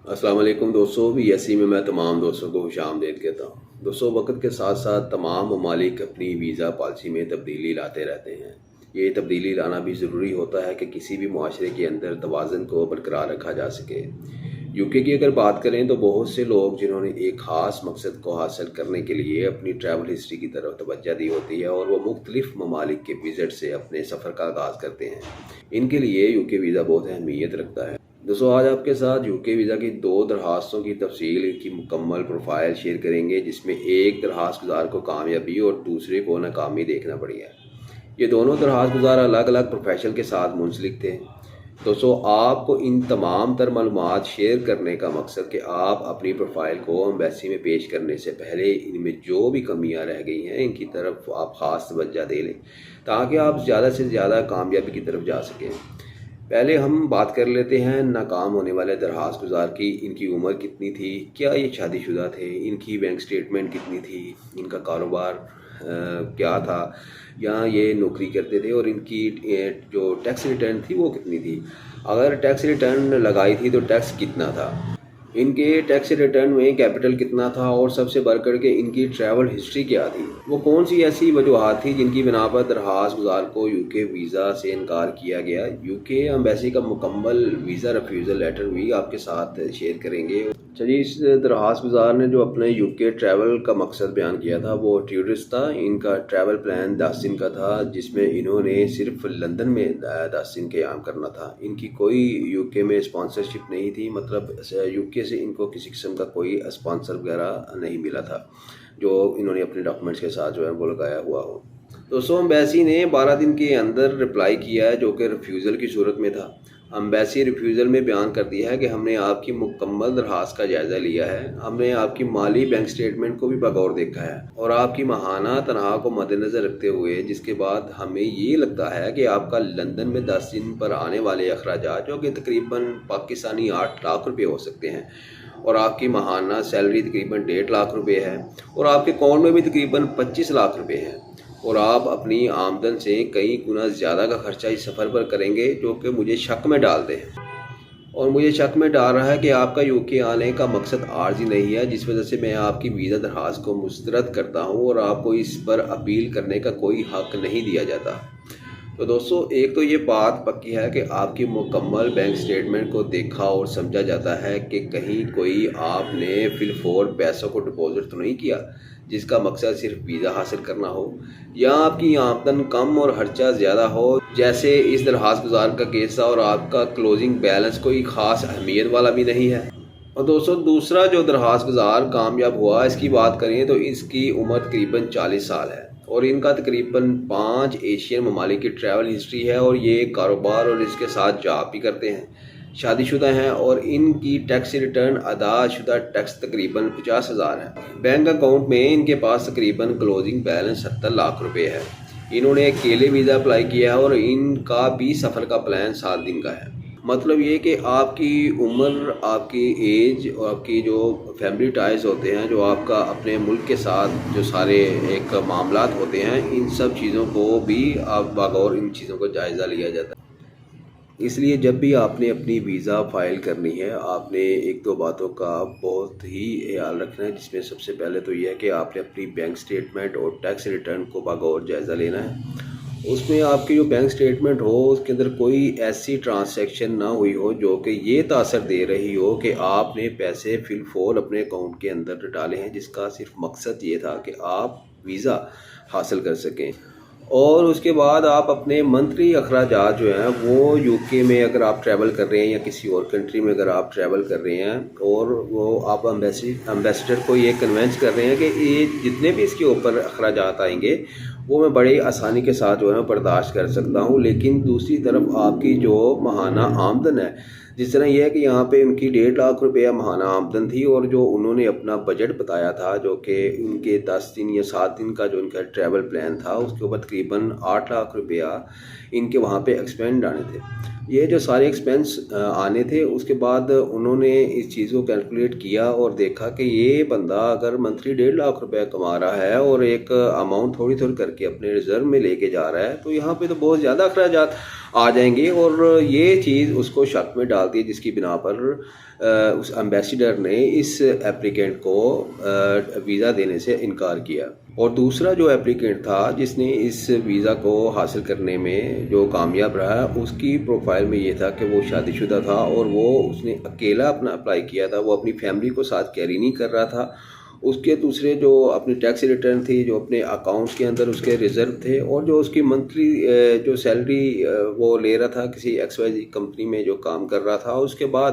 अस्सलाम वालेकुम दोस्तों। BSc में मैं तमाम दोस्तों को खुश आमदीद कहता हूँ। दोस्तों, वक्त के साथ साथ तमाम ममालिक अपनी वीज़ा पॉलिसी में तब्दीली लाते रहते हैं। ये तब्दीली लाना भी ज़रूरी होता है कि किसी भी मुआशरे के अंदर तवाज़ुन को बरकरार रखा जा सके। यूके की अगर बात करें तो बहुत से लोग जिन्होंने एक ख़ास मकसद को हासिल करने के लिए अपनी ट्रैवल हिस्ट्री की तरफ तवज्जो दी होती है और वो मुख्तलिफ ममालिक के विज़िट से अपने सफ़र का आगाज़ करते हैं। इनके लिए यूके वीज़ा बहुत अहमियत रखता है। दोस्तों, आज आपके साथ यूके वीज़ा की दो दरखास्तों की तफसील की मुकम्मल प्रोफाइल शेयर करेंगे, जिसमें एक दरखास्त गुजार को कामयाबी और दूसरे को नाकामी देखना पड़ी है। ये दोनों दरखास्त गुजार अलग अलग प्रोफेशन के साथ मुंसलिक थे। दोस्तों, आपको इन तमाम तर मालूमात शेयर करने का मकसद कि आप अपनी प्रोफाइल को एम्बेसी में पेश करने से पहले इनमें जो भी कमियां रह गई हैं इनकी तरफ आप ख़ास तवज्जो दे लें, ताकि आप ज़्यादा से ज़्यादा कामयाबी की तरफ जा सकें। पहले हम बात कर लेते हैं नाकाम होने वाले दरखास्त गुजार की। इनकी उम्र कितनी थी, क्या ये शादीशुदा थे, इनकी बैंक स्टेटमेंट कितनी थी, इनका कारोबार क्या था, या ये नौकरी करते थे, और इनकी जो टैक्स रिटर्न थी वो कितनी थी। अगर टैक्स रिटर्न लगाई थी तो टैक्स कितना था, इनके टैक्स रिटर्न में कैपिटल कितना था, और सबसे बढ़कर के इनकी ट्रैवल हिस्ट्री क्या थी। वो कौन सी ऐसी वजूहात थी जिनकी बिना पर दरखास्त गुजार को यूके वीज़ा से इनकार किया गया। यूके एम्बेसी का मुकम्मल वीज़ा रिफ्यूज़ल लेटर भी आपके साथ शेयर करेंगे। चलिए, इस दरखास्त गुजार ने जो अपने यूके ट्रैवल का मकसद बयान किया था वो टूरिस्ट था। इनका ट्रैवल प्लान 10 दिन का था, जिसमें इन्होंने सिर्फ लंदन में 10 दिन क़याम करना था। इनकी कोई यूके में स्पॉन्सरशिप नहीं थी, मतलब यूके से इनको किसी किस्म का कोई स्पॉन्सर वगैरह नहीं मिला था जो इन्होंने अपने डॉक्यूमेंट्स के साथ जो है वो लगाया हुआ हो। दोस्तों, एम्बेसी ने 12 दिन के अंदर रिप्लाई किया है, जो कि रिफ्यूज़ल की सूरत में था। एम्बेसी रिफ्यूज़ल में बयान कर दिया है कि हमने आपकी मुकम्मल दरखास्त का जायज़ा लिया है, हमने आपकी माली बैंक स्टेटमेंट को भी बगौर देखा है और आपकी माहाना तनख्वाह को मद्देनज़र रखते हुए, जिसके बाद हमें ये लगता है कि आपका लंदन में 10 दिन पर आने वाले अखराजात, जो कि तकरीबन पाकिस्तानी 8 लाख रुपये हो सकते हैं, और आपकी माहाना सैलरी तकरीबन 1.5 लाख रुपये है, और आपके अकाउंट में भी तकरीबन 25 लाख रुपये हैं, और आप अपनी आमदन से कई गुना ज़्यादा का खर्चा इस सफ़र पर करेंगे, जो कि मुझे शक में डालते हैं। और मुझे शक में डाल रहा है कि आपका यूके आने का मकसद आर्जी नहीं है, जिस वजह से मैं आपकी वीज़ा दरख्वास्त को मुस्तरद करता हूँ और आपको इस पर अपील करने का कोई हक़ नहीं दिया जाता। तो दोस्तों, एक तो ये बात पक्की है कि आपकी मुकम्मल बैंक स्टेटमेंट को देखा और समझा जाता है कि कहीं कोई आपने फिलफोर पैसों को डिपॉजिट तो नहीं किया जिसका मकसद सिर्फ वीज़ा हासिल करना हो, या आपकी आमदन कम और खर्चा ज़्यादा हो, जैसे इस दरखास्त गुजार का केस था, और आपका क्लोजिंग बैलेंस कोई ख़ास अहमियत वाला भी नहीं है। और दोस्तों, दूसरा जो दरखास्त गुजार कामयाब हुआ, इसकी बात करें तो इसकी उम्र तकरीबन 40 साल है और इनका तकरीबन 5 एशियन ममालिक की ट्रैवल हिस्ट्री है, और ये कारोबार और इसके साथ जॉब भी करते हैं, शादीशुदा हैं, और इनकी टैक्स रिटर्न अदाशुदा टैक्स तकरीबन 50,000 है। बैंक अकाउंट में इनके पास तकरीबन क्लोजिंग बैलेंस 70 लाख रुपए है। इन्होंने अकेले वीज़ा अप्लाई किया है और इनका भी सफ़र का प्लान 7 दिन का है। मतलब ये कि आपकी उम्र, आपकी एज और आपकी जो फैमिली टाइज होते हैं, जो आपका अपने मुल्क के साथ जो सारे एक मामलात होते हैं, इन सब चीज़ों को भी आप बगौर इन चीज़ों को जायज़ा लिया जाता है। इसलिए जब भी आपने अपनी वीज़ा फ़ाइल करनी है, आपने एक दो बातों का बहुत ही ख्याल रखना है, जिसमें सबसे पहले तो यह है कि आपने अपनी बैंक स्टेटमेंट और टैक्स रिटर्न को बगौर जायज़ा लेना है। उसमें आपकी जो बैंक स्टेटमेंट हो उसके अंदर कोई ऐसी ट्रांसैक्शन ना हुई हो जो कि ये तासर दे रही हो कि आपने पैसे फिलफोर अपने अकाउंट के अंदर डाले हैं, जिसका सिर्फ मकसद ये था कि आप वीज़ा हासिल कर सकें। और उसके बाद आप अपने मंथली अखराजात जो हैं वो यूके में अगर आप ट्रैवल कर रहे हैं या किसी और कंट्री में अगर आप ट्रैवल कर रहे हैं, और वो आप एम्बेसडर को ये कन्वेंस कर रहे हैं कि ये जितने भी इसके ऊपर अखराजात आएंगे वो मैं बड़ी आसानी के साथ जो है बर्दाश्त कर सकता हूँ। लेकिन दूसरी तरफ आपकी जो माहाना आमदन है, जिस तरह यह है कि यहाँ पे उनकी 1.5 लाख रुपया माहाना आमदन थी, और जो उन्होंने अपना बजट बताया था जो कि उनके 10 दिन या 7 दिन का जो इनका ट्रैवल प्लान था, उसके ऊपर तकरीबन 8 लाख रुपया इनके वहाँ पे एक्सपेंड आने थे। یہ جو سارے ایکسپینس آنے تھے، اس کے بعد انہوں نے اس چیز کو کیلکولیٹ کیا اور دیکھا کہ یہ بندہ اگر منتھلی 1.5 لاکھ روپے کما رہا ہے اور ایک اماؤنٹ تھوڑی تھوڑی کر کے اپنے ریزرو میں لے کے جا رہا ہے، تو یہاں پہ تو بہت زیادہ اخراجات آ جائیں گے، اور یہ چیز اس کو شک میں ڈالتی ہے، جس کی بنا پر اس ایمبیسیڈر نے اس ایپلیکینٹ کو ویزا دینے سے انکار کیا۔ اور دوسرا جو ایپلیکینٹ تھا جس نے اس ویزا کو حاصل کرنے میں جو کامیاب رہا، اس کی پروفائل میں یہ تھا کہ وہ شادی شدہ تھا، اور وہ اس نے اکیلا اپنا اپلائی کیا تھا، وہ اپنی فیملی کو ساتھ کیری نہیں کر رہا تھا۔ اس کے دوسرے جو اپنی ٹیکس ریٹرن تھی، جو اپنے اکاؤنٹس کے اندر اس کے ریزرو تھے، اور جو اس کی منتھلی جو سیلری وہ لے رہا تھا کسی XYZ کمپنی میں جو کام کر رہا تھا، اس کے بعد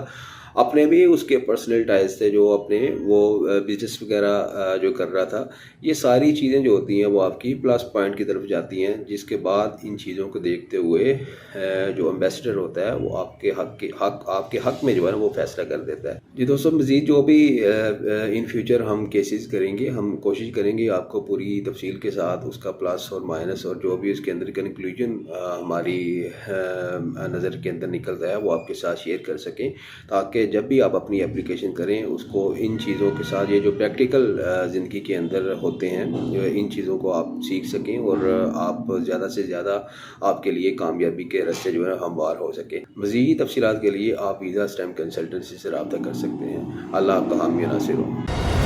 اپنے بھی اس کے پرسنل ٹائز تھے جو اپنے وہ بزنس وغیرہ جو کر رہا تھا۔ یہ ساری چیزیں جو ہوتی ہیں وہ آپ کی پلس پوائنٹ کی طرف جاتی ہیں، جس کے بعد ان چیزوں کو دیکھتے ہوئے جو ایمبیسڈر ہوتا ہے وہ آپ کے حق میں جو ہے نا وہ فیصلہ کر دیتا ہے۔ جی دوستوں، مزید جو بھی ان فیوچر ہم کیسز کریں گے، ہم کوشش کریں گے آپ کو پوری تفصیل کے ساتھ اس کا پلس اور مائنس اور جو بھی اس کے اندر کنکلوژن ہماری نظر کے اندر نکلتا ہے وہ آپ کے ساتھ شیئر کر سکیں، تاکہ جب بھی آپ اپنی اپلیکیشن کریں اس کو ان چیزوں کے ساتھ، یہ جو پریکٹیکل زندگی کے اندر ہوتے ہیں، ان چیزوں کو آپ سیکھ سکیں، اور آپ زیادہ سے زیادہ آپ کے لیے کامیابی کے راستے جو ہے ہموار ہو سکیں۔ مزید تفصیلات کے لیے آپ ویزا اسٹیمپ کنسلٹنسی سے رابطہ کر سکتے ہیں۔ اللہ آپ کا حامی و ناصر ہو۔